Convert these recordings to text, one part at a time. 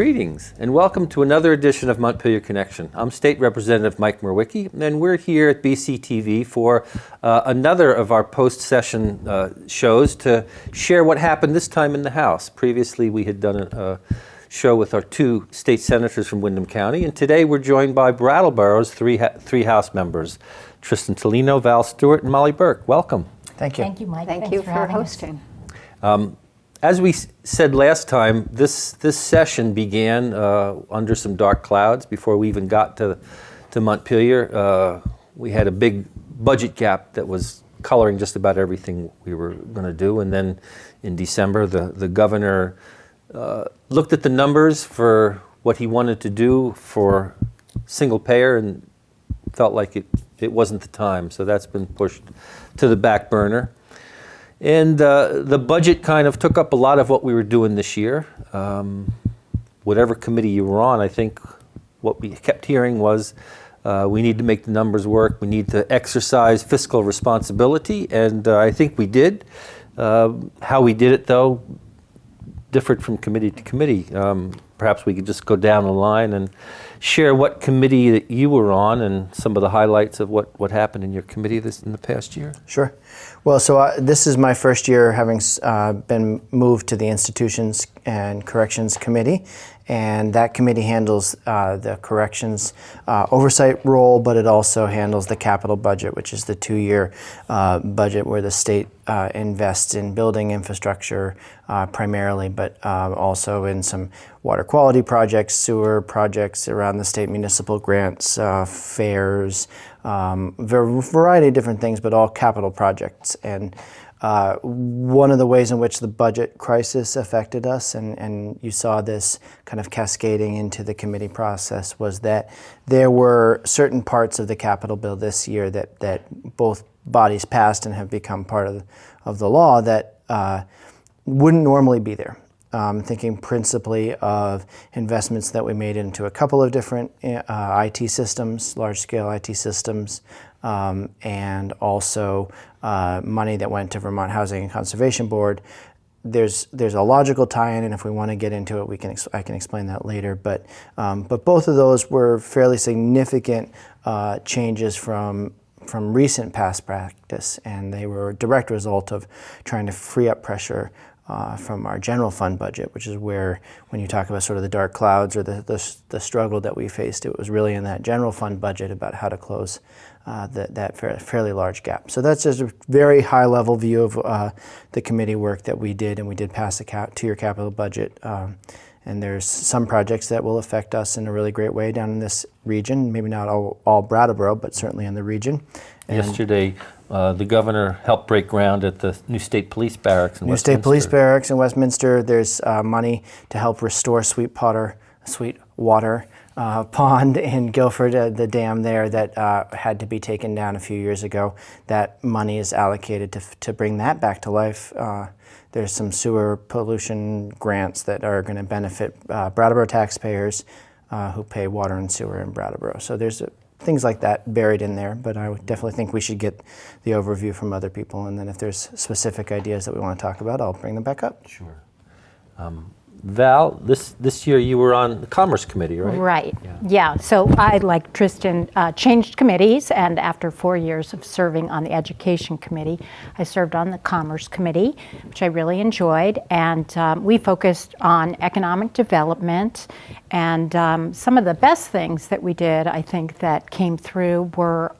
Greetings and welcome to another edition of Montpelier Connection. I'm State Representative Mike Mrowikci, and we're here at BCTV for another of our post-session shows to share what happened this time in the House. Previously, we had done a show with our two state senators from Windham County, and today we're joined by Brattleboro's three House members, Tristan Toleno, Valeries Stuart, and Mollie Burke. Welcome. Thank you. Thank you, Mike. Thank you for hosting. As we said last time, this session began under some dark clouds before we even got to Montpelier. We had a big budget gap that was coloring just about everything we were going to do. And then in December, the governor looked at the numbers for what he wanted to do for single payer and felt like it wasn't the time. So that's been pushed to the back burner. And the budget kind of took up a lot of what we were doing this year. Whatever committee you were on, I think what we kept hearing was we need to make the numbers work. We need to exercise fiscal responsibility, and I think we did. How we did it, though, differed from committee to committee. Perhaps we could just go down the line and share what committee that you were on and some of the highlights of what happened in your committee in the past year. Sure. Well, so this is my first year having been moved to the Institutions and Corrections Committee, and that committee handles the corrections oversight role, but it also handles the capital budget, which is the 2-year budget where the state invests in building infrastructure primarily, but also in some water quality projects, sewer projects around the state, municipal grants, fairs, variety of different things, but all capital projects. And one of the ways in which the budget crisis affected us, and you saw this kind of cascading into the committee process, was that there were certain parts of the capital bill this year that both bodies passed and have become part of the law that wouldn't normally be there. Thinking principally of investments that we made into a couple of different IT systems, large-scale IT systems, and also money that went to Vermont Housing and Conservation Board. There's a logical tie-in, and if we want to get into it, I can explain that later. But both of those were fairly significant changes from recent past practice, and they were a direct result of trying to free up pressure from our general fund budget, which is where, when you talk about sort of the dark clouds or the struggle that we faced, it was really in that general fund budget about how to close that fairly large gap. So that's just a very high-level view of the committee work that we did, and we did pass a 2-year capital budget. And there's some projects that will affect us in a really great way down in this region, maybe not all Brattleboro, but certainly in the region. And yesterday, the governor helped break ground at the new state police barracks in Westminster. State police barracks in Westminster. There's money to help restore Sweetwater Pond in Guilford, the dam there that had to be taken down a few years ago. That money is allocated to bring that back to life. There's some sewer pollution grants that are going to benefit Brattleboro taxpayers who pay water and sewer in Brattleboro. So there's things like that buried in there, but I would definitely think we should get the overview from other people, and then if there's specific ideas that we want to talk about, I'll bring them back up. Sure. Val, this year you were on the Commerce Committee, right? Right. Yeah. So I, like Tristan, changed committees, and after 4 years of serving on the Education Committee, I served on the Commerce Committee, which I really enjoyed. And we focused on economic development. And some of the best things that we did, I think, that came through were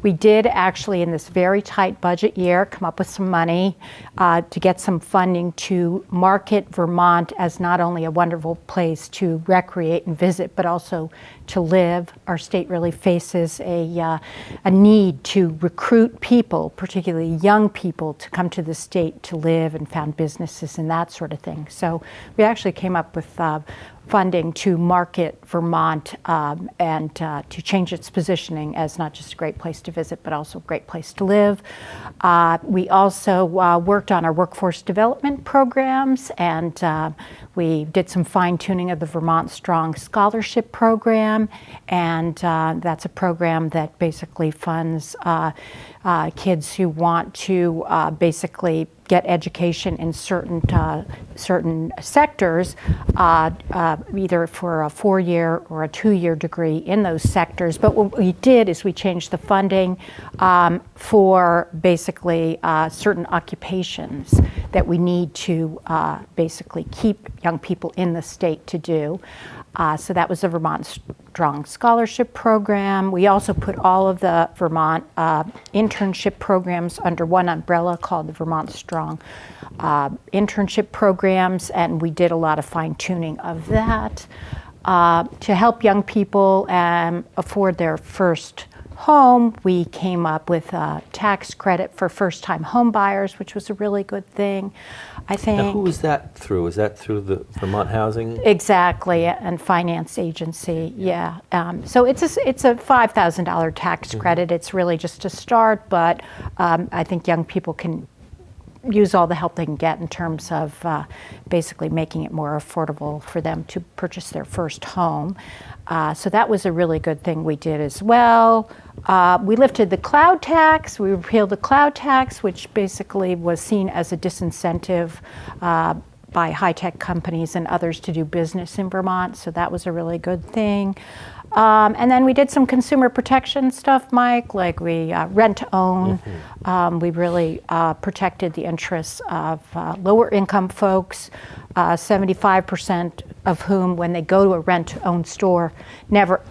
we did actually, in this very tight budget year, come up with some money to get some funding to market Vermont as not only a wonderful place to recreate and visit, but also to live. Our state really faces a need to recruit people, particularly young people, to come to the state to live and found businesses and that sort of thing. So we actually came up with funding to market Vermont and to change its positioning as not just a great place to visit, but also a great place to live. We also worked on our workforce development programs, and we did some fine-tuning of the Vermont Strong Scholarship Program, and that's a program that basically funds kids who want to basically get education in certain sectors, either for a 4-year or a 2-year degree in those sectors. But what we did is we changed the funding for basically certain occupations that we need to basically keep young people in the state to do. So that was the Vermont Strong Scholarship Program. We also put all of the Vermont internship programs under one umbrella called the Vermont Strong Internship Programs, and we did a lot of fine-tuning of that to help young people afford their first home. We came up with a tax credit for first-time home buyers, which was a really good thing, I think. Now, who was that through? Is that through the Vermont Housing? Exactly, and finance agency, yeah. So it's a $5,000 tax credit. It's really just a start, but I think young people can use all the help they can get in terms of basically making it more affordable for them to purchase their first home. So that was a really good thing we did as well. We lifted the cloud tax. We repealed the cloud tax, which basically was seen as a disincentive by high-tech companies and others to do business in Vermont. So that was a really good thing. And then we did some consumer protection stuff, Mike, like we rent-to-own. We really protected the interests of lower-income folks, 75% of whom, when they go to a rent-to-own store, never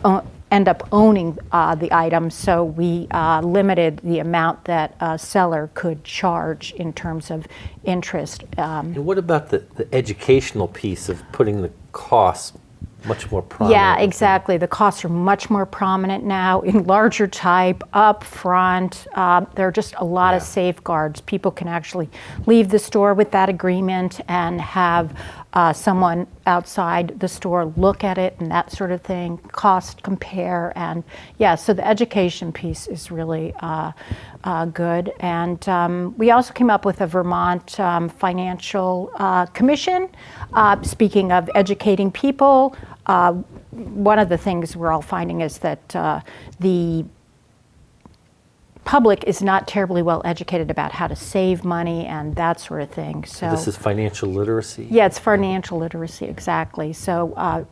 end up owning the items. So we limited the amount that a seller could charge in terms of interest. And what about the educational piece of putting the costs much more prominent? Yeah, exactly. The costs are much more prominent now in larger type, up front. There are just a lot of safeguards. People can actually leave the store with that agreement and have someone outside the store look at it and that sort of thing, cost compare. And yeah, so the education piece is really good. And we also came up with a Vermont Financial Commission. Speaking of educating people, one of the things we're all finding is that the public is not terribly well educated about how to save money and that sort of thing. So this is financial literacy? Yeah, it's financial literacy, exactly. So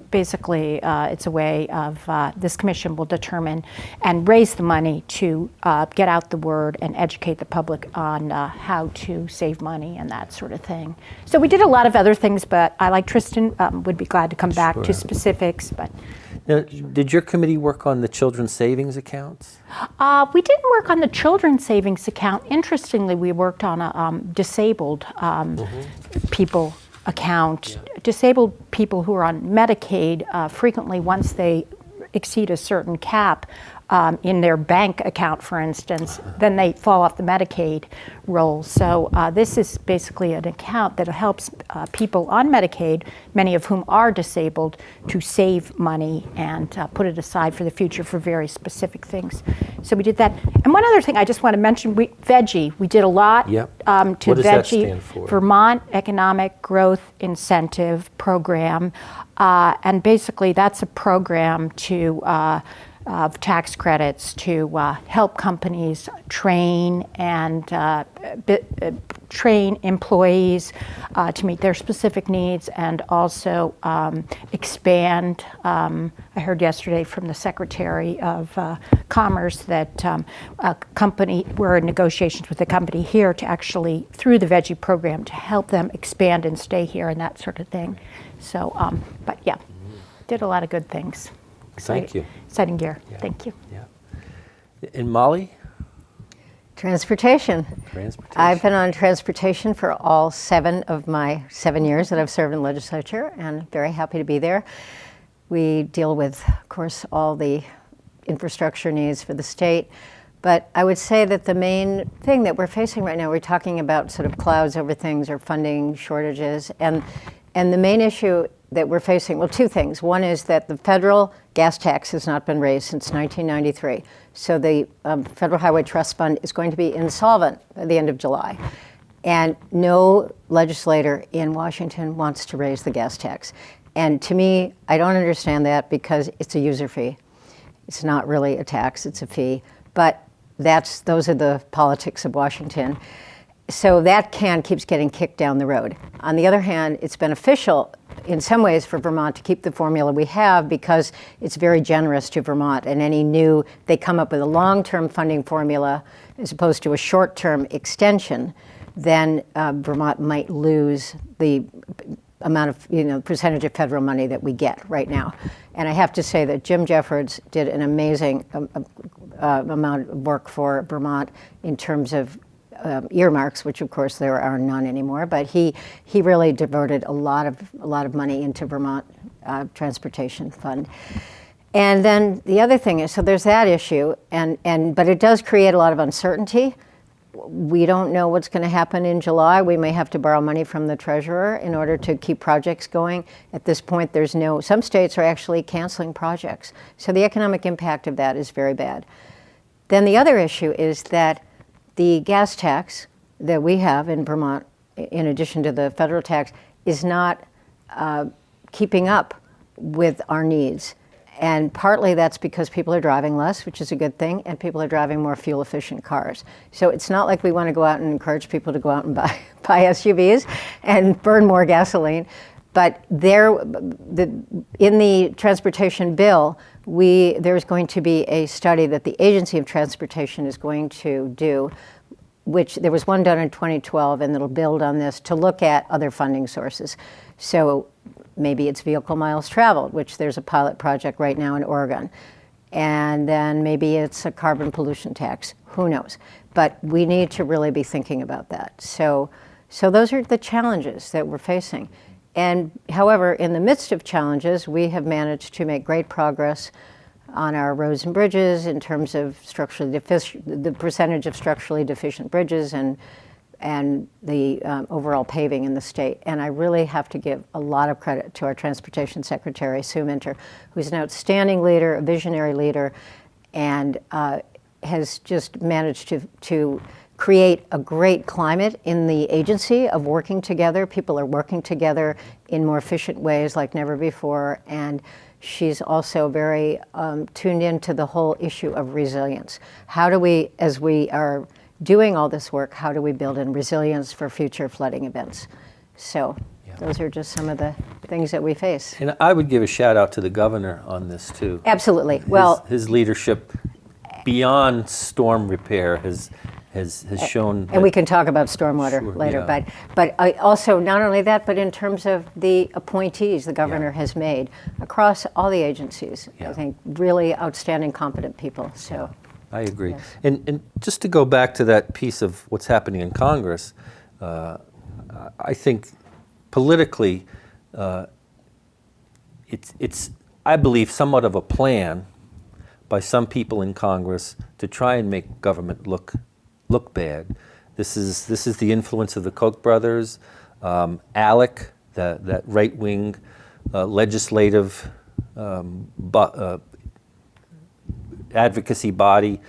basically, it's a way of this commission will determine and raise the money to get out the word and educate the public on how to save money and that sort of thing. So we did a lot of other things, but I, like Tristan, would be glad to come back to specifics. But now, did your committee work on the children's savings accounts? We didn't work on the children's savings account. Interestingly, we worked on a disabled people account. Yeah. Disabled people who are on Medicaid, frequently once they exceed a certain cap in their bank account, for instance, then they fall off the Medicaid roll. So this is basically an account that helps people on Medicaid, many of whom are disabled, to save money and put it aside for the future for very specific things. So we did that. And one other thing I just want to mention, VEGI. We did a lot to what does VEGI, that stand for? Vermont Economic Growth Incentive Program. And basically that's a program to of tax credits to help companies train and train employees to meet their specific needs, and also expand. I heard yesterday from the Secretary of Commerce that a company, we're in negotiations with a company here to actually, through the VEGI program, to help them expand and stay here and that sort of thing. So, but yeah, did a lot of good things. Thank you. Exciting year. Yeah. Thank you. Yeah. And Mollie? Transportation. Transportation. I've been on transportation for all 7 of my 7 years that I've served in legislature, and very happy to be there. We deal with, of course, all the infrastructure needs for the state. But I would say that the main thing that we're facing right now, we're talking about sort of clouds over things or funding shortages, and the main issue that we're facing, well, 2 things. One is that the federal gas tax has not been raised since 1993. So the Federal Highway Trust Fund is going to be insolvent by the end of July. And no legislator in Washington wants to raise the gas tax. And to me, I don't understand that, because it's a user fee. It's not really a tax, it's a fee. But those are the politics of Washington. so that can keeps getting kicked down the road. On the other hand, it's beneficial in some ways for Vermont to keep the formula we have because it's very generous to Vermont, and they come up with a long-term funding formula as opposed to a short-term extension, then Vermont might lose the amount of, percentage of federal money that we get right now. And I have to say that Jim Jeffords did an amazing amount of work for Vermont in terms of earmarks, which of course there are none anymore, but he really diverted a lot of money into Vermont Transportation Fund. And then the other thing is, so there's that issue, but it does create a lot of uncertainty. We don't know what's going to happen in July. We may have to borrow money from the treasurer in order to keep projects going. At this point, some states are actually canceling projects. So the economic impact of that is very bad. Then the other issue is that the gas tax that we have in Vermont, in addition to the federal tax, is not keeping up with our needs. And partly that's because people are driving less, which is a good thing, and people are driving more fuel-efficient cars. So it's not like we want to go out and encourage people to go out and buy SUVs and burn more gasoline. But in the transportation bill, there's going to be a study that the Agency of Transportation is going to do, which there was one done in 2012, and it'll build on this to look at other funding sources. So maybe it's vehicle miles traveled, which there's a pilot project right now in Oregon. And then maybe it's a carbon pollution tax, who knows? But we need to really be thinking about that. So those are the challenges that we're facing. And however, in the midst of challenges, we have managed to make great progress on our roads and bridges in terms of the percentage of structurally deficient bridges and the overall paving in the state. And I really have to give a lot of credit to our Transportation Secretary, Sue Minter, who's an outstanding leader, a visionary leader, and has just managed to create a great climate in the agency of working together. People are working together in more efficient ways like never before. And she's also very tuned into the whole issue of resilience. How do we, as we are doing all this work, how do we build in resilience for future flooding events? So those are just some of the things that we face. And I would give a shout out to the governor on this too. Absolutely. His leadership beyond storm repair has shown. And we can talk about stormwater later, yeah. but also not only that, but in terms of the appointees the governor has made across all the agencies, I think really outstanding, competent people. So. I agree. Yes. And just to go back to that piece of what's happening in Congress, I think politically, it's I believe somewhat of a plan by some people in Congress to try and make government look bad. This is the influence of the Koch brothers, ALEC, that right-wing legislative advocacy body.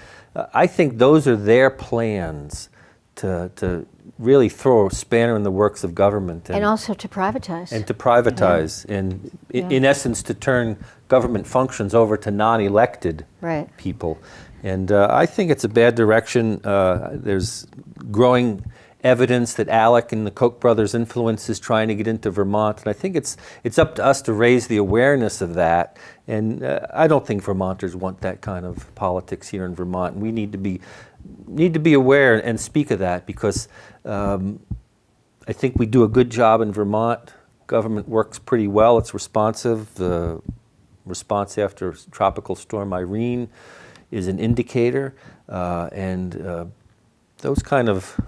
I think those are their plans to really throw a spanner in the works of government. And also to privatize. And to privatize, and in essence to turn government functions over to non-elected people. And I think it's a bad direction. There's growing evidence that ALEC and the Koch brothers' influence is trying to get into Vermont, and I think it's up to us to raise the awareness of that. And I don't think Vermonters want that kind of politics here in Vermont. And we need to be aware and speak of that, because I think we do a good job in Vermont. Government works pretty well. It's responsive. The response after Tropical Storm Irene is an indicator, and those kind of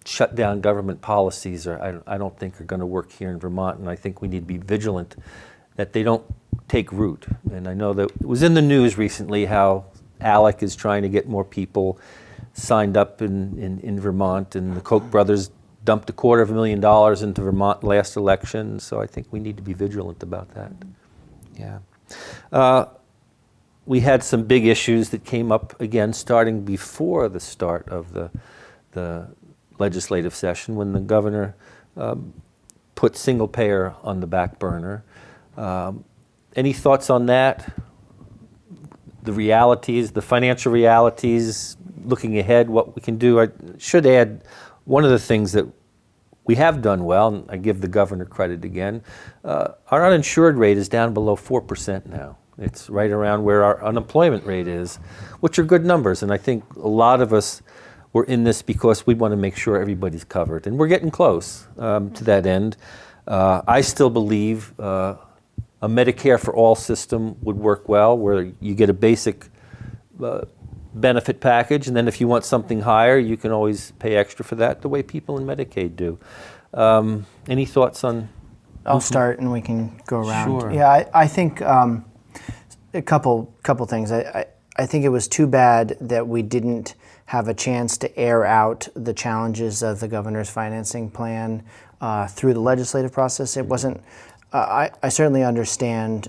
shut down government policies I don't think are going to work here in Vermont, and I think we need to be vigilant that they don't take root. And I know that it was in the news recently how ALEC is trying to get more people signed up in Vermont, and the Koch brothers dumped $250,000 into Vermont last election, so I think we need to be vigilant about that. Yeah. We had some big issues that came up again starting before the start of the legislative session, when the governor put single payer on the back burner. Any thoughts on that? The realities, the financial realities, looking ahead, what we can do. I should add one of the things that we have done well, and I give the governor credit again, our uninsured rate is down below 4% now. It's right around where our unemployment rate is, which are good numbers. And I think a lot of us were in this because we want to make sure everybody's covered. And we're getting close to that end. I still believe a Medicare for all system would work well, where you get a basic benefit package, and then if you want something higher, you can always pay extra for that, the way people in Medicaid do. Any thoughts on? I'll start and we can go around. Sure. Yeah, I think a couple things. I think it was too bad that we didn't have a chance to air out the challenges of the governor's financing plan through the legislative process. It wasn't. I certainly understand,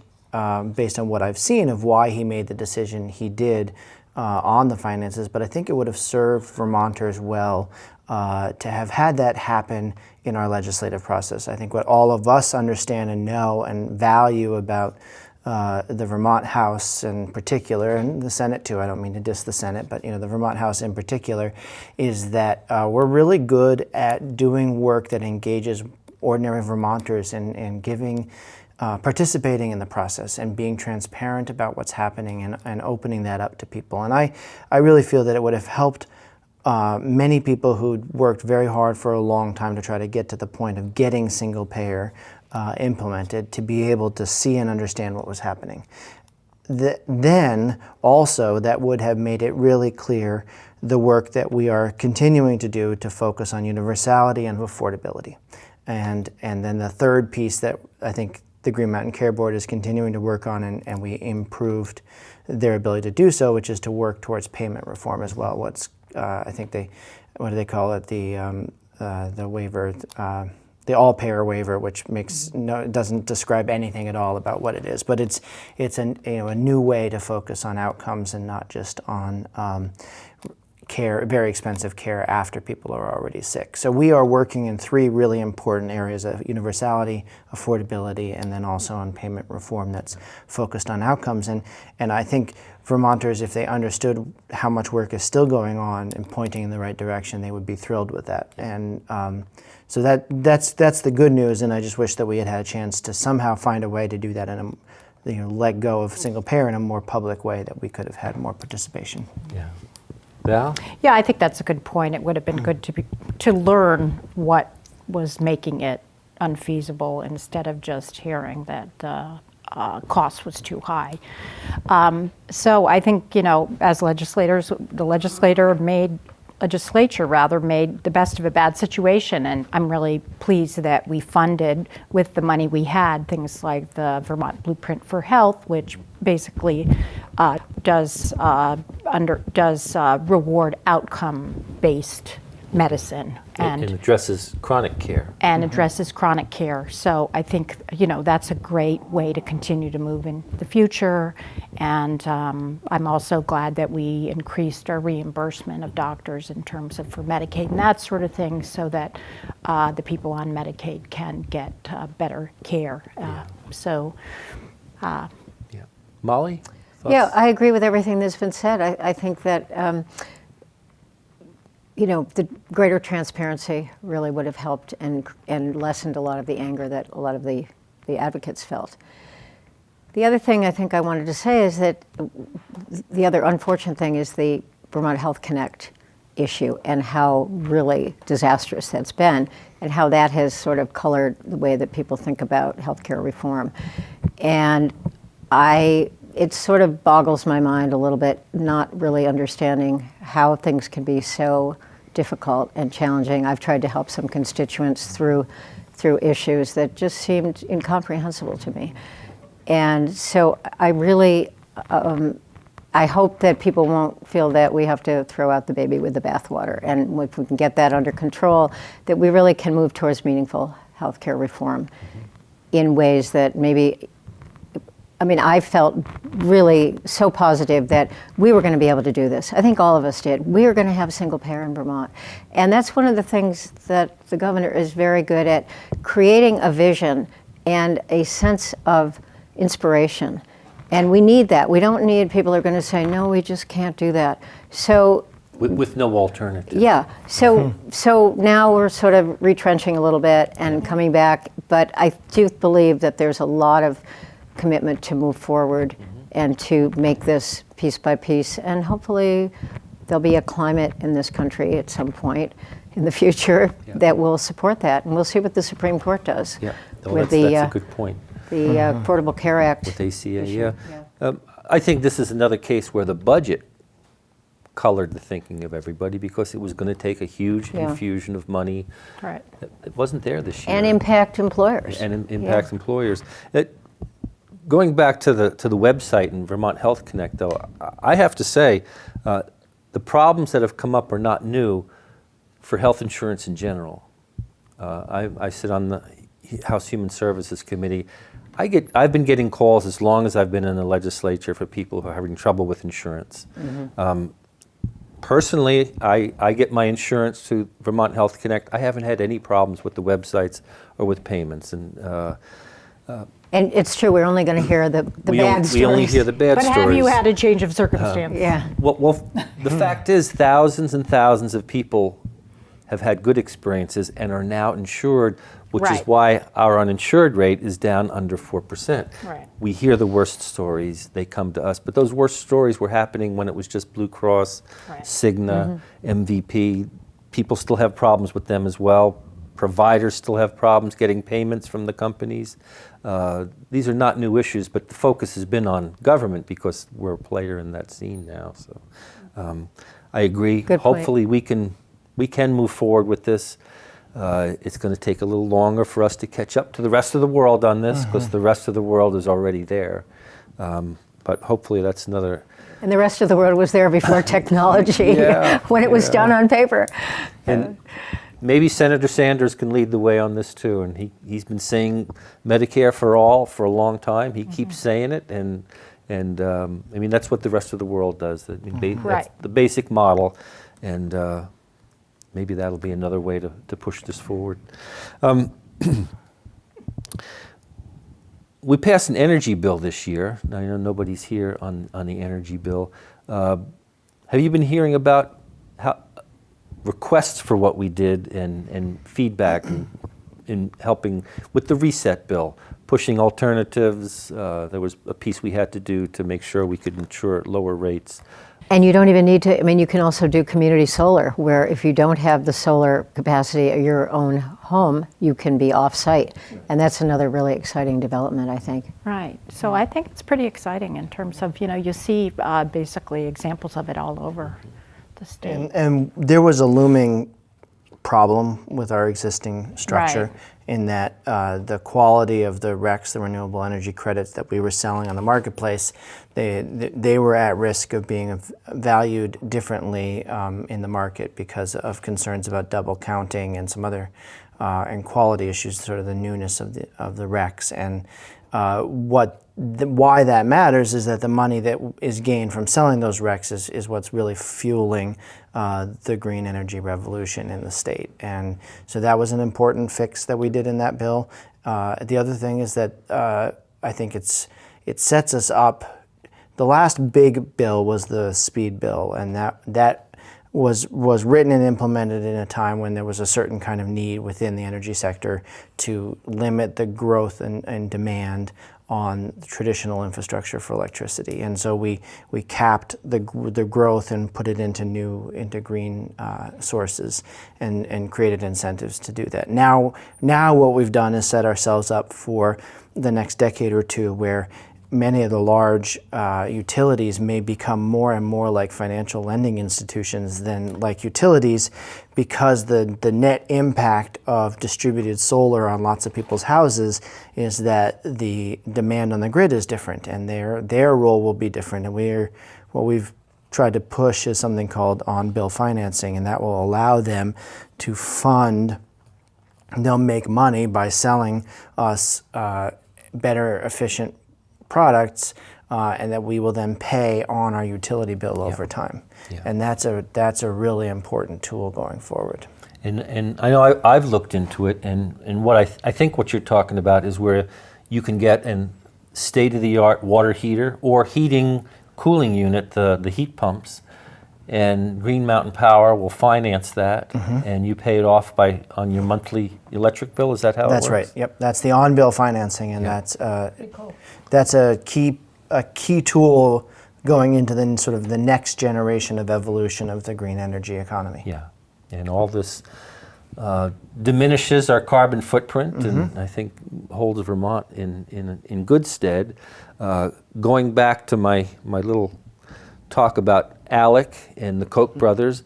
based on what I've seen, of why he made the decision he did on the finances, but I think it would have served Vermonters well to have had that happen in our legislative process. I think what all of us understand and know and value about the Vermont House in particular, and the Senate too, I don't mean to diss the Senate, but the Vermont House in particular, is that we're really good at doing work that engages ordinary Vermonters and giving, participating in the process and being transparent about what's happening and opening that up to people. And I really feel that it would have helped many people who'd worked very hard for a long time to try to get to the point of getting single payer implemented, to be able to see and understand what was happening. Then also that would have made it really clear the work that we are continuing to do to focus on universality and affordability. And then the third piece that I think the Green Mountain Care Board is continuing to work on, and we improved their ability to do so, which is to work towards payment reform as well. I think what do they call it? The waiver, the all-payer waiver, which doesn't describe anything at all about what it is, but it's a new way to focus on outcomes and not just on care, very expensive care after people are already sick. So we are working in three really important areas of universality, affordability, and then also on payment reform that's focused on outcomes. And I think Vermonters, if they understood how much work is still going on and pointing in the right direction, they would be thrilled with that. And so that's the good news, and I just wish that we had had a chance to somehow find a way to do that and let go of single payer in a more public way, that we could have had more participation. Yeah. Val? Yeah, I think that's a good point. It would have been good to learn what was making it unfeasible instead of just hearing that the cost was too high. So I think, as legislators, the legislature made the best of a bad situation, and I'm really pleased that we funded, with the money we had, things like the Vermont Blueprint for Health, which basically does reward outcome-based medicine And addresses chronic care. and addresses chronic care. So I think, that's a great way to continue to move in the future. And I'm also glad that we increased our reimbursement of doctors in terms of for Medicaid and that sort of thing, so that the people on Medicaid can get better care. Yeah. Mollie? Thoughts? Yeah, I agree with everything that's been said. I think that the greater transparency really would have helped and lessened a lot of the anger that a lot of the advocates felt. The other thing I think I wanted to say is that the other unfortunate thing is the Vermont Health Connect issue, and how really disastrous that's been, and how that has sort of colored the way that people think about healthcare reform. And it sort of boggles my mind a little bit, not really understanding how things can be so difficult and challenging. I've tried to help some constituents through issues that just seemed incomprehensible to me. And so I really, I hope that people won't feel that we have to throw out the baby with the bathwater. And if we can get that under control, that we really can move towards meaningful healthcare reform in ways that maybe, I felt really so positive that we were going to be able to do this. I think all of us did. We are going to have single payer in Vermont. And that's one of the things that the governor is very good at, creating a vision and a sense of inspiration. And we need that. We don't need people who are going to say, no, we just can't do that. So with no alternative. Yeah, so now we're sort of retrenching a little bit and coming back, but I do believe that there's a lot of commitment to move forward and to make this piece by piece, and hopefully there'll be a climate in this country at some point in the future that will support that, and we'll see what the Supreme Court does. Yeah, with that's a good point. The Affordable Care Act. With ACA, yeah. I think this is another case where the budget colored the thinking of everybody because it was going to take a huge infusion of money. Right. It wasn't there this year. And impact employers. And impact employers. Going back to the website and Vermont Health Connect, though, I have to say, the problems that have come up are not new for health insurance in general. I sit on the House Human Services Committee. I've been getting calls as long as I've been in the legislature for people who are having trouble with insurance. Personally, I get my insurance through Vermont Health Connect. I haven't had any problems with the websites or with payments. And it's true, we're only going to hear the bad stories. We only hear the bad But stories. have you had a change of circumstance? Yeah. Well, the fact is thousands and thousands of people have had good experiences and are now insured, which is Right. why our uninsured rate is down under 4%. Right. We hear the worst stories, they come to us, but those worst stories were happening when it was just Blue Cross, Right. Cigna, MVP. People still have problems with them as well. Providers still have problems getting payments from the companies. These are not new issues, but the focus has been on government because we're a player in that scene now. So I agree. Good point. Hopefully we can move forward with this. It's going to take a little longer for us to catch up to the rest of the world on this because the rest of the world is already there. But hopefully that's another... And the rest of the world was there before technology, when it was done on paper. And maybe Senator Sanders can lead the way on this too. And he's been saying Medicare for all for a long time. He keeps saying it, and I mean that's what the rest of the world does. I mean, that's the basic model, and maybe that'll be another way to push this forward. We passed an energy bill this year. Now, I know nobody's here on the energy bill. Have you been hearing about requests for what we did and feedback in helping with the reset bill, pushing alternatives? There was a piece we had to do to make sure we could insure at lower rates. And you don't even need to, I mean, you can also do community solar, where if you don't have the solar capacity of your own home, you can be off-site. And that's another really exciting development, I think. Right. So I think it's pretty exciting in terms of, you see basically examples of it all over the state. And there was a looming problem with our existing structure Right. in that the quality of the RECs, the renewable energy credits that we were selling on the marketplace, they were at risk of being valued differently in the market because of concerns about double counting and some other and quality issues, sort of the newness of the RECs. And why that matters is that the money that is gained from selling those RECs is what's really fueling the green energy revolution in the state. And so that was an important fix that we did in that bill. The other thing is that I think it sets us up. The last big bill was the speed bill, and that was written and implemented in a time when there was a certain kind of need within the energy sector to limit the growth and demand on traditional infrastructure for electricity. And so we capped the growth and put it into green sources and created incentives to do that. Now what we've done is set ourselves up for the next decade or two where many of the large utilities may become more and more like financial lending institutions than like utilities, because the net impact of distributed solar on lots of people's houses is that the demand on the grid is different and their role will be different. And what we've tried to push is something called on-bill financing, and that will allow them to fund. They'll make money by selling us better, efficient products, and that we will then pay on our utility bill over time. Yeah. And that's a really important tool going forward. And I know I've looked into it, and what I think what you're talking about is where you can get a state-of-the-art water heater or cooling unit, the heat pumps, and Green Mountain Power will finance that, and you pay it off on your monthly electric bill. Is that how it works? That's right. Yep, that's the on-bill financing, and that's a key tool going into the next generation of evolution of the green energy economy. Yeah, and all this diminishes our carbon footprint, and I think holds Vermont in good stead. Going back to my little talk about ALEC and the Koch brothers,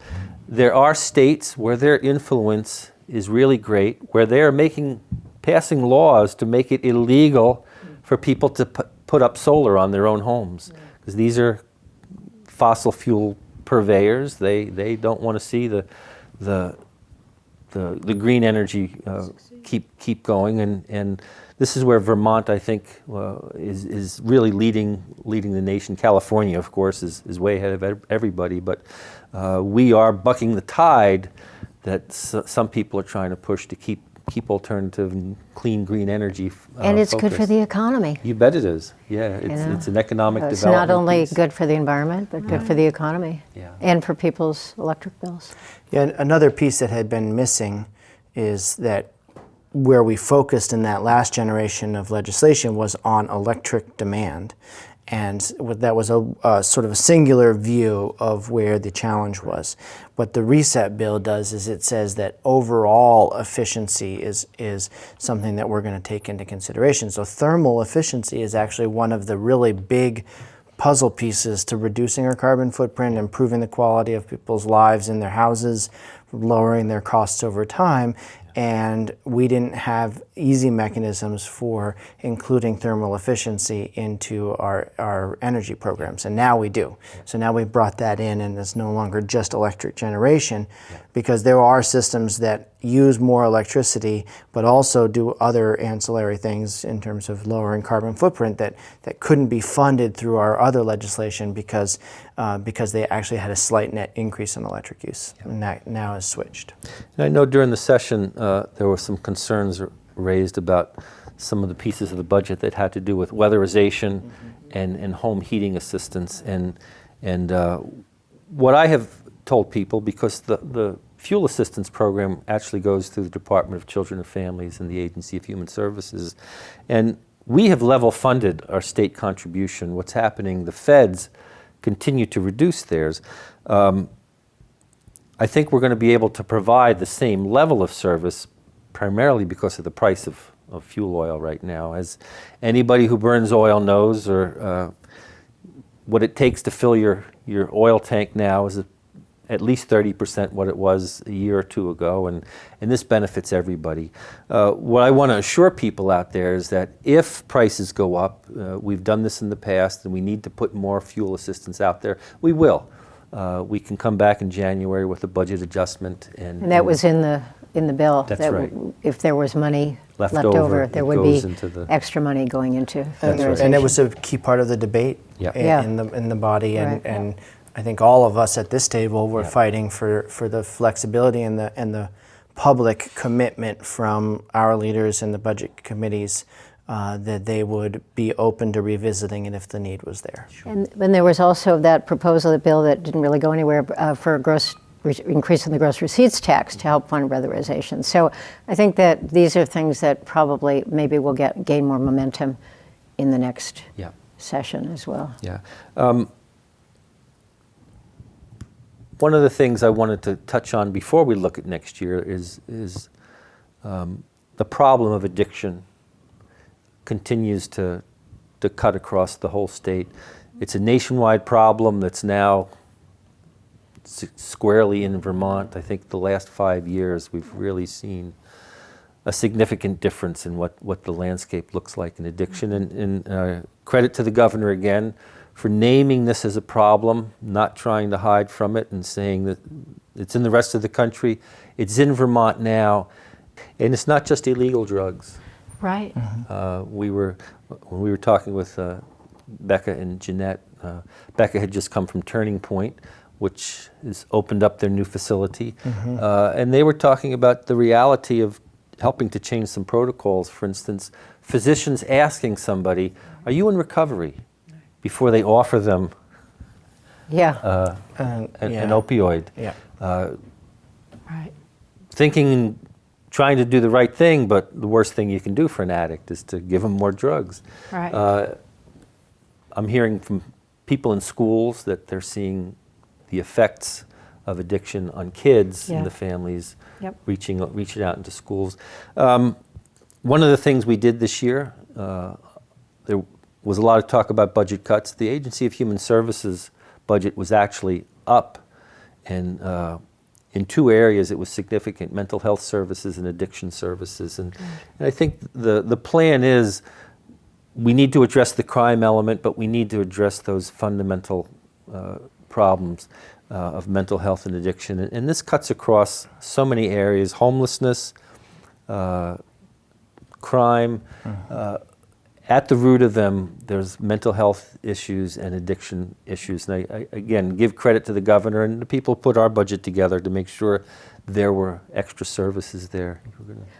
there are states where their influence is really great, where they're passing laws to make it illegal for people to put up solar on their own homes, because these are fossil fuel purveyors. They don't want to see the green energy keep going, and this is where Vermont, I think, is really leading the nation. California, of course, is way ahead of everybody, but we are bucking the tide that some people are trying to push to keep alternative and clean green energy And it's good focused. for the economy. You bet it is. Yeah, it's an economic It's development not only piece. good for the environment, but good for the economy and for people's electric bills. Yeah, and another piece that had been missing is that where we focused in that last generation of legislation was on electric demand. And that was a sort of a singular view of where the challenge was. What the reset bill does is it says that overall efficiency is something that we're going to take into consideration. So thermal efficiency is actually one of the really big puzzle pieces to reducing our carbon footprint, improving the quality of people's lives in their houses, lowering their costs over time. And we didn't have easy mechanisms for including thermal efficiency into our energy programs, and now we do. So now we've brought that in, and it's no longer just electric generation, because there are systems that use more electricity, but also do other ancillary things in terms of lowering carbon footprint that couldn't be funded through our other legislation because they actually had a slight net increase in electric use, and that now is switched. And I know during the session there were some concerns raised about some of the pieces of the budget that had to do with weatherization and home heating assistance. And what I have told people, because the fuel assistance program actually goes through the Department of Children and Families and the Agency of Human Services, and we have level funded our state contribution. What's happening, the feds continue to reduce theirs. I think we're going to be able to provide the same level of service primarily because of the price of fuel oil right now. As anybody who burns oil knows, or what it takes to fill your oil tank now is at least 30% what it was a year or two ago, and this benefits everybody. What I want to assure people out there is that if prices go up, we've done this in the past, and we need to put more fuel assistance out there, we will. We can come back in January with a budget adjustment. And that was in the bill. That's that right. If there was money Left left over, over, it there would be goes into the- extra money going into And weatherization. it was a key part of the debate Yeah. in the body, Right. and I think all of us at this table were Yeah. fighting for the flexibility and the public commitment from our leaders in the budget committees that they would be open to revisiting it if the need was there. And then there was also that proposal, that bill that didn't really go anywhere, for increasing the gross receipts tax to help fund weatherization. So I think that these are things that probably maybe will gain more momentum in the next session as well. Yeah. One of the things I wanted to touch on before we look at next year is the problem of addiction continues to cut across the whole state. It's a nationwide problem that's now squarely in Vermont. I think the last 5 years we've really seen a significant difference in what the landscape looks like in addiction. And credit to the governor again for naming this as a problem, not trying to hide from it, and saying that it's in the rest of the country, it's in Vermont now, and it's not just illegal drugs. Right. When we were talking with Becca and Jeanette, Becca had just come from Turning Point, which has opened up their new facility, and they were talking about the reality of helping to change some protocols. For instance, physicians asking somebody, "Are you in recovery?" before they offer them Yeah. an Yeah. opioid. Yeah. Right. Thinking, trying to do the right thing, but the worst thing you can do for an addict is to give them more drugs. Right. I'm hearing from people in schools that they're seeing the effects of addiction on kids Yeah. and the families Yep. reaching out into schools. One of the things we did this year, there was a lot of talk about budget cuts. The Agency of Human Services budget was actually up, and in two areas it was significant: mental health services and addiction services. And I think the plan is we need to address the crime element, but we need to address those fundamental problems of mental health and addiction. And this cuts across so many areas: homelessness, crime. At the root of them, there's mental health issues and addiction issues. And I again, give credit to the governor and the people who put our budget together to make sure there were extra services there.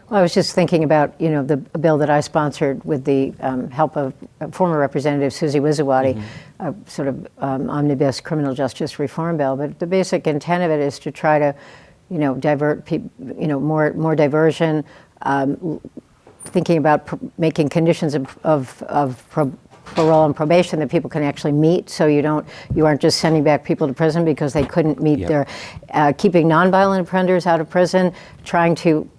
Well, I was just thinking about, the bill that I sponsored with the help of former Representative Susie Wizawati, a sort of omnibus criminal justice reform bill. But the basic intent of it is to try to, divert people, more diversion, thinking about making conditions of parole and probation that people can actually meet, so you aren't just sending back people to prison because they couldn't meet their, keeping nonviolent offenders out of prison, trying to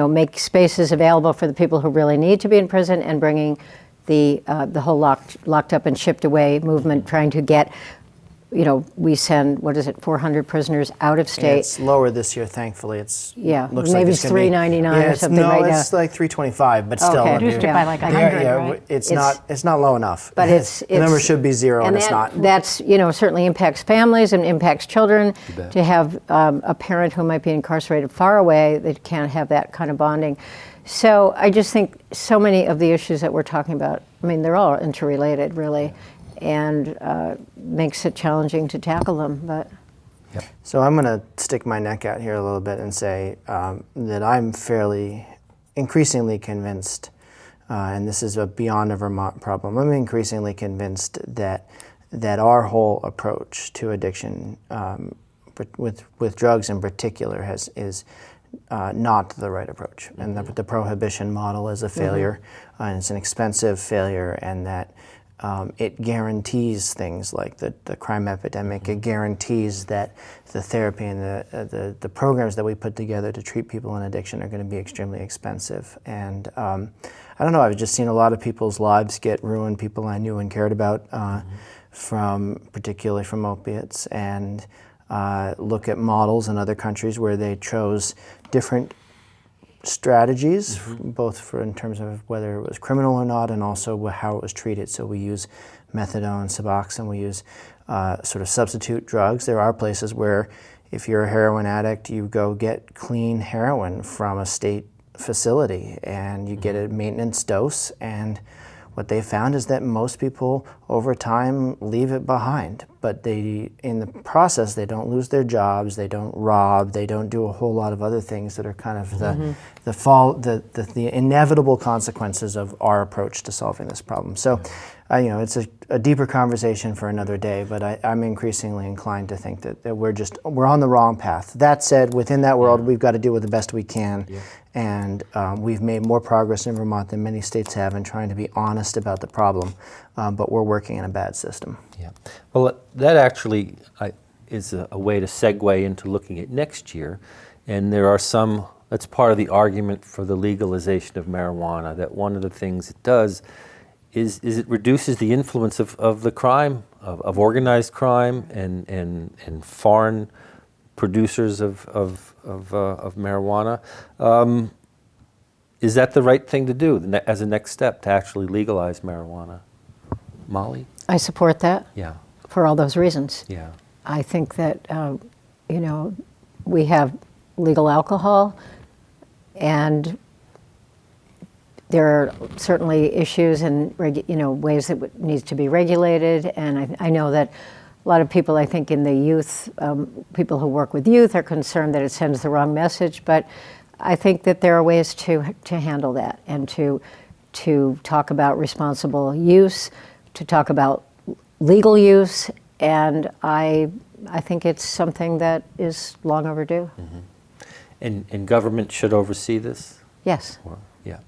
make spaces available for the people who really need to be in prison, and bringing the whole locked up and shipped away movement, trying to get, we send, 400 prisoners out of Yeah, state. it's lower this year, thankfully. Looks maybe like it's gonna be- $3.99 or something no, right now. it's like $3.25, but still. Okay. Reduced it by like 100, right? It's not low enough. But the number should be zero, and it's not. That's certainly impacts families and impacts children. To have a parent who might be incarcerated far away, that can't have that kind of bonding. So I just think so many of the issues that we're talking about, they're all interrelated, really, and makes it challenging to tackle them. But So I'm going to stick my neck out here a little bit and say that I'm increasingly convinced, and this is beyond a Vermont problem, I'm increasingly convinced that our whole approach to addiction, with drugs in particular, is not the right approach. And the prohibition model is a failure, and it's an expensive failure, and that it guarantees things like the crime epidemic. It guarantees that the therapy and the programs that we put together to treat people in addiction are going to be extremely expensive. And I don't know, I've just seen a lot of people's lives get ruined, people I knew and cared about, particularly from opiates, and look at models in other countries where they chose different strategies, both in terms of whether it was criminal or not, and also how it was treated. So we use methadone, Suboxone, we use sort of substitute drugs. There are places where if you're a heroin addict, you go get clean heroin from a state facility and you get a maintenance dose, and what they found is that most people over time leave it behind, but in the process, they don't lose their jobs, they don't rob, they don't do a whole lot of other things that are kind of the inevitable consequences of our approach to solving this problem. So, it's a deeper conversation for another day, but I'm increasingly inclined to think that we're on the wrong path. That said, within that world, we've got to do with the best we can. Yeah. And we've made more progress in Vermont than many states have in trying to be honest about the problem, but we're working in a bad system. Yeah. Well, that actually is a way to segue into looking at next year. And there are that's part of the argument for the legalization of marijuana, that one of the things it does is it reduces the influence of the crime, of organized crime and foreign producers of marijuana. Is that the right thing to do as a next step, to actually legalize marijuana? Mollie? I support that. Yeah. For all those reasons. Yeah. I think that we have legal alcohol, and there are certainly issues and ways that it needs to be regulated. And I know that a lot of people, I think, in the youth, people who work with youth, are concerned that it sends the wrong message. But I think that there are ways to handle that, and to talk about responsible use, to talk about legal use, and I think it's something that is long overdue. And government should oversee this? Yes. Or, yeah.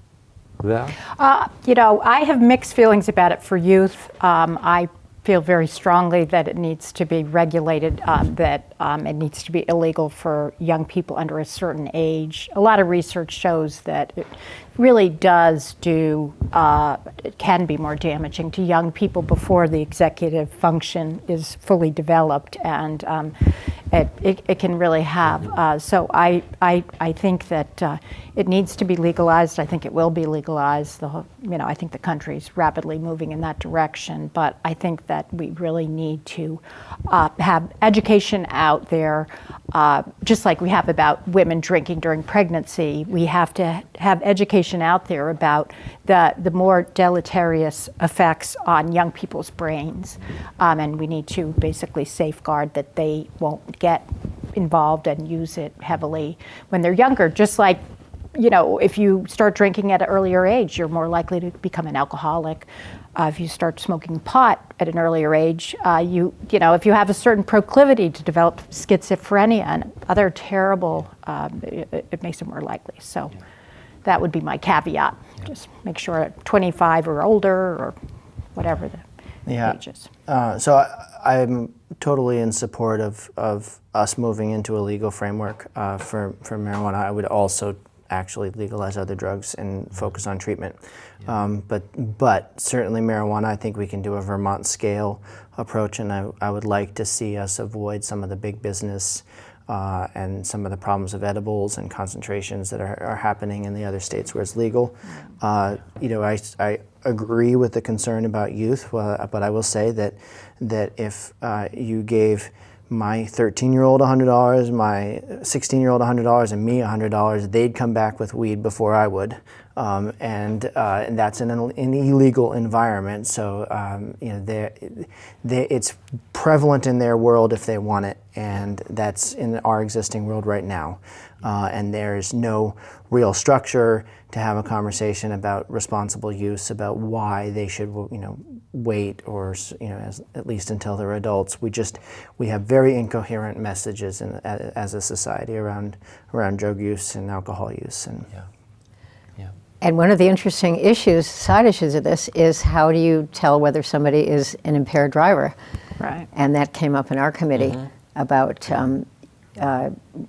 Val? I have mixed feelings about it for youth. I feel very strongly that it needs to be regulated, that it needs to be illegal for young people under a certain age. A lot of research shows that it really does it can be more damaging to young people before the executive function is fully developed, and it can really have. So I think that it needs to be legalized. I think it will be legalized. I think the country's rapidly moving in that direction, but I think that we really need to have education out there, just like we have about women drinking during pregnancy. We have to have education out there about the more deleterious effects on young people's brains, and we need to basically safeguard that they won't get involved and use it heavily when they're younger. Just like, if you start drinking at an earlier age, you're more likely to become an alcoholic. If you start smoking pot at an earlier age, if you have a certain proclivity to develop schizophrenia and other terrible, it makes it more likely. So that would be my caveat. Just make sure at 25 or older, or whatever the age is. So I'm totally in support of us moving into a legal framework for marijuana. I would also actually legalize other drugs and focus on treatment. But certainly marijuana, I think we can do a Vermont scale approach, and I would like to see us avoid some of the big business and some of the problems of edibles and concentrations that are happening in the other states where it's legal. I agree with the concern about youth, but I will say that if you gave my 13-year-old $100, my 16-year-old $100, and me $100, they'd come back with weed before I would, and that's in an illegal environment. So it's prevalent in their world if they want it, and that's in our existing world right now. And there's no real structure to have a conversation about responsible use, about why they should, wait, or at least until they're adults. We have very incoherent messages as a society around drug use and alcohol use. And And one of the interesting side issues of this, is how do you tell whether somebody is an impaired driver? Right. And that came up in our committee about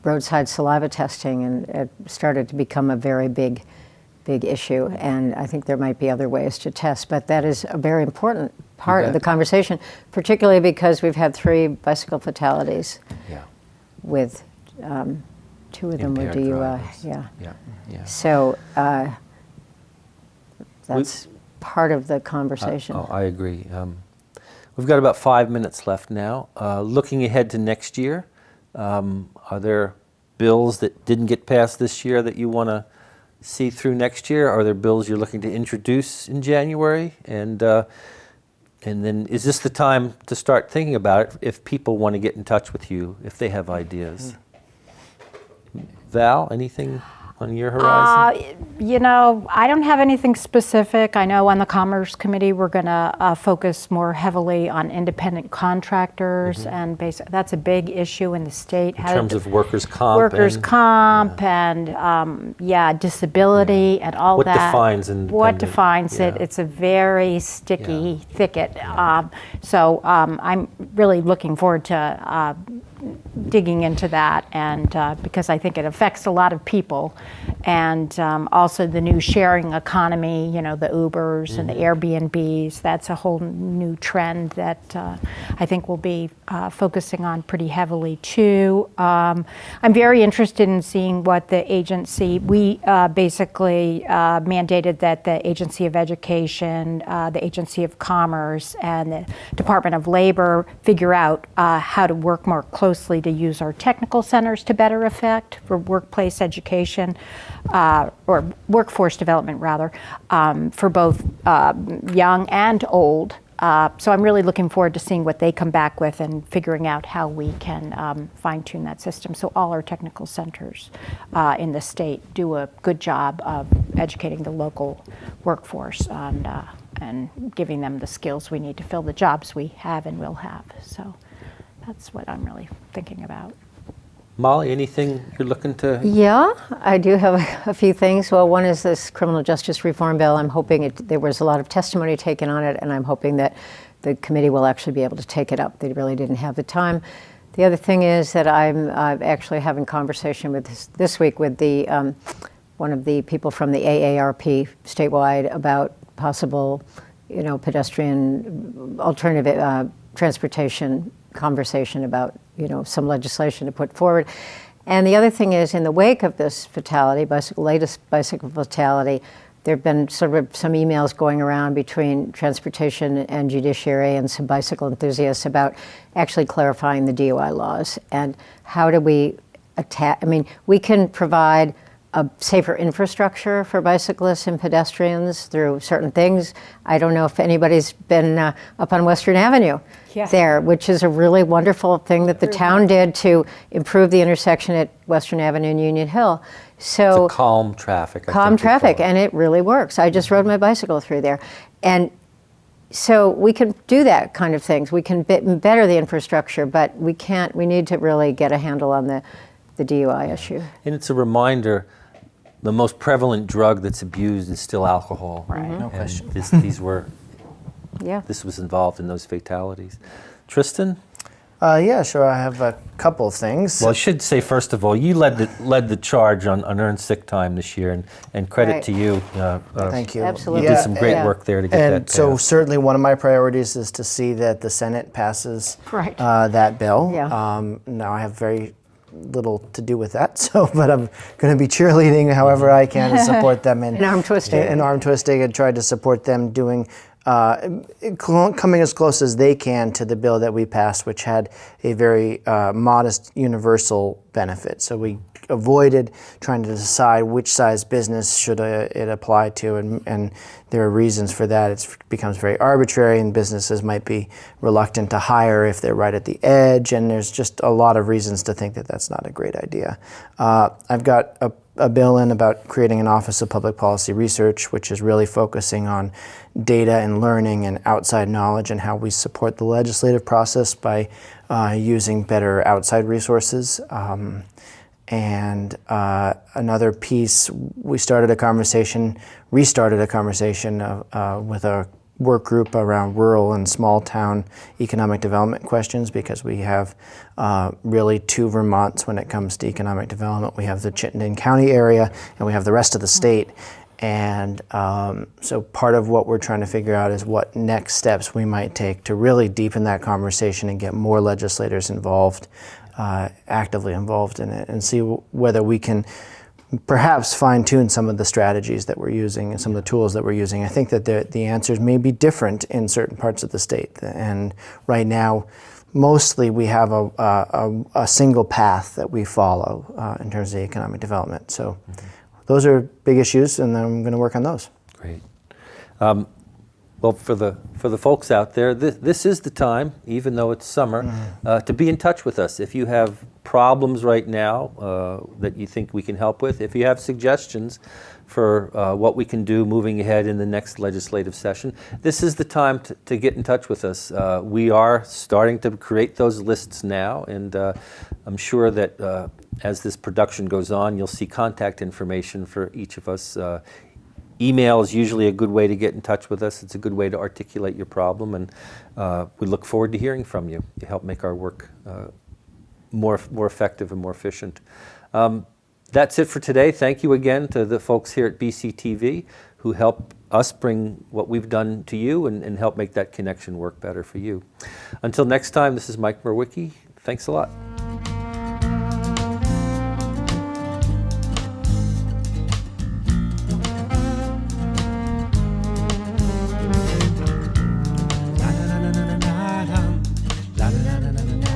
roadside saliva testing, and it started to become a very big issue. And I think there might be other ways to test, but that is a very important part of the conversation, particularly because we've had 3 bicycle fatalities with 2 of them were DUI. So that's part of the conversation. I agree. We've got about 5 minutes left now. Looking ahead to next year, are there bills that didn't get passed this year that you want to see through next year? Are there bills you're looking to introduce in January? And then is this the time to start thinking about it if people want to get in touch with you, if they have ideas? Val, anything on your horizon? I don't have anything specific. I know on the Commerce Committee we're going to focus more heavily on independent contractors, and that's a big issue in the state. In terms of workers' comp? Workers' comp and disability and all what that. What defines it? It's a very sticky thicket. So I'm really looking forward to digging into that, and because I think it affects a lot of people, and also the new sharing economy, the Ubers and the Airbnbs. That's a whole new trend that I think we'll be focusing on pretty heavily too. I'm very interested in seeing what the agency, we basically mandated that the Agency of Education, the Agency of Commerce, and the Department of Labor figure out how to work more closely to use our technical centers to better effect for workplace education, or workforce development rather, for both young and old. So I'm really looking forward to seeing what they come back with and figuring out how we can fine-tune that system so all our technical centers in the state do a good job of educating the local workforce on and giving them the skills we need to fill the jobs we have and will have. So that's what I'm really thinking about. Mollie, anything you're looking to? Yeah, I do have a few things. Well, one is this criminal justice reform bill. I'm hoping there was a lot of testimony taken on it, and I'm hoping that the committee will actually be able to take it up. They really didn't have the time. The other thing is that I'm actually having conversation with this week with the one of the people from the AARP statewide about possible, pedestrian alternative transportation conversation about, some legislation to put forward. And the other thing is, in the wake of this fatality, latest bicycle fatality, there have been sort of some emails going around between transportation and judiciary and some bicycle enthusiasts about actually clarifying the DUI laws. And how do we we can provide a safer infrastructure for bicyclists and pedestrians through certain things. I don't know if anybody's been up on Western Avenue there, which is a really wonderful thing that the town did to improve the intersection at Western Avenue and Union Hill. So It's a calm traffic. Calm traffic, and it really works. I just rode my bicycle through there. And so we can do that kind of things. We can better the infrastructure, but we need to really get a handle on the DUI issue. And it's a reminder, the most prevalent drug that's abused is still alcohol. Right. No And question. this was involved in those fatalities. Tristan? Yeah, sure. I have a couple of things. Well, I should say, first of all, you led the charge on earned sick time this year, and credit Right. to you. Thank you. Absolutely. You did some great Yeah. work there to get And that so passed. certainly one of my priorities is to see that the Senate passes Right. that bill. Yeah. Now I have very little to do with that, but I'm going to be cheerleading however I can to support them And arm twisting. and arm twisting, and try to support them doing coming as close as they can to the bill that we passed, which had a very modest universal benefit. So we avoided trying to decide which size business should it apply to, and there are reasons for that. It becomes very arbitrary, and businesses might be reluctant to hire if they're right at the edge, and there's just a lot of reasons to think that that's not a great idea. I've got a bill in about creating an Office of Public Policy Research, which is really focusing on data and learning and outside knowledge and how we support the legislative process by using better outside resources. And another piece, we restarted a conversation with a work group around rural and small town economic development questions, because we have really two Vermonts when it comes to economic development. We have the Chittenden County area and we have the rest of the state. And so part of what we're trying to figure out is what next steps we might take to really deepen that conversation and get more legislators involved, actively involved in it, and see whether we can perhaps fine-tune some of the strategies that we're using and some of the tools that we're using. I think that the answers may be different in certain parts of the state. And right now, mostly we have a single path that we follow in terms of economic development. So those are big issues, and I'm going to work on those. Great. Well, for the folks out there, this is the time, even though it's summer, to be in touch with us. If you have problems right now that you think we can help with, if you have suggestions for what we can do moving ahead in the next legislative session, this is the time to get in touch with us. We are starting to create those lists now, and I'm sure that as this production goes on, you'll see contact information for each of us. Email is usually a good way to get in touch with us. It's a good way to articulate your problem, and we look forward to hearing from you. You help make our work more effective and more efficient. That's it for today. Thank you again to the folks here at BCTV who help us bring what we've done to you and help make that connection work better for you. Until next time, this is Mike Mrowikci. Thanks a lot. La la la la la la la la la la la la la.